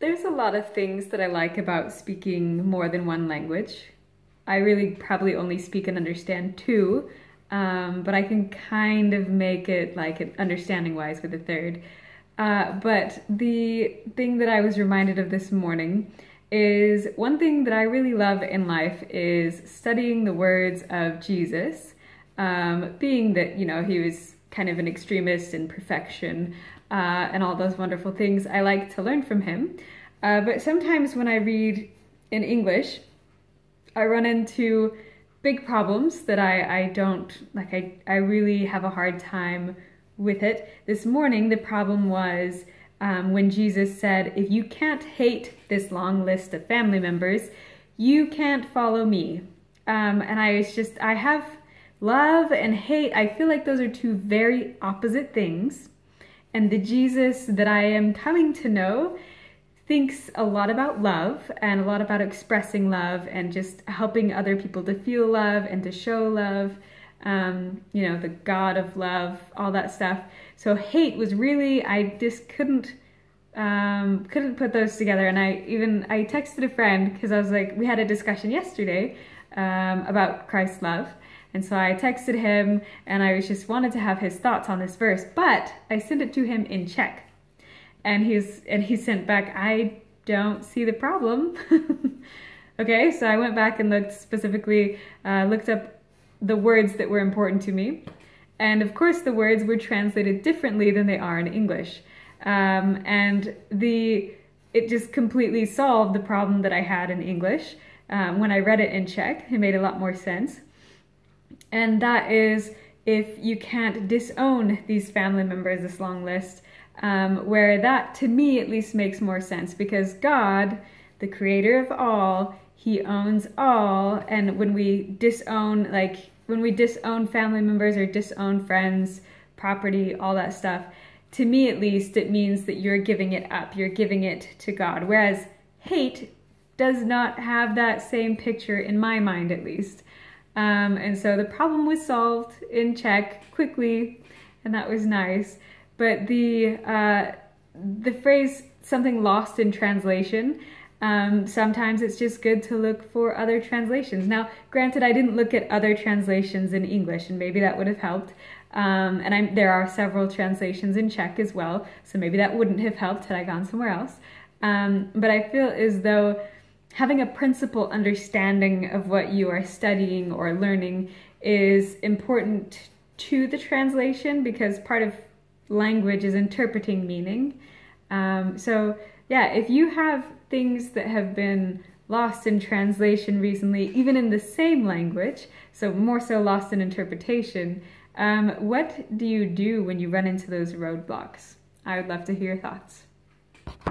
There's a lot of things that I like about speaking more than one language. I really probably only speak and understand two, but I can kind of make it like understanding-wise with a third. But the thing that I was reminded of this morning is one thing that I really love in life is studying the words of Jesus, being that, you know, he was kind of an extremist in perfection and all those wonderful things. I like to learn from him. But sometimes when I read in English, I run into big problems that I don't, like I really have a hard time with it. This morning, the problem was when Jesus said, if you can't hate this long list of family members, you can't follow me. And I have love and hate. I feel like those are two very opposite things. And the Jesus that I am coming to know thinks a lot about love and a lot about expressing love and just helping other people to feel love and to show love. You know, the God of love, all that stuff. So hate was really, I just couldn't put those together. And I texted a friend because I was like, we had a discussion yesterday about Christ's love. And so I texted him and I just wanted to have his thoughts on this verse, but I sent it to him in Czech. And he sent back, I don't see the problem. Okay, so I went back and looked specifically, looked up the words that were important to me. And of course the words were translated differently than they are in English. And it just completely solved the problem that I had in English. When I read it in Czech, it made a lot more sense. And that is if you can't disown these family members, this long list, where that to me at least makes more sense because God, the creator of all, he owns all. And when we disown, family members or disown friends, property, all that stuff, to me at least, it means that you're giving it up, you're giving it to God. Whereas hate does not have that same picture in my mind at least. And so the problem was solved in Czech quickly, and that was nice. But the phrase something lost in translation, sometimes it's just good to look for other translations. Now, granted, I didn't look at other translations in English, and maybe that would have helped. And there are several translations in Czech as well, so maybe that wouldn't have helped had I gone somewhere else. But I feel as though having a principal understanding of what you are studying or learning is important to the translation because part of language is interpreting meaning. So yeah, if you have things that have been lost in translation recently, even in the same language, so more so lost in interpretation, what do you do when you run into those roadblocks? I would love to hear your thoughts.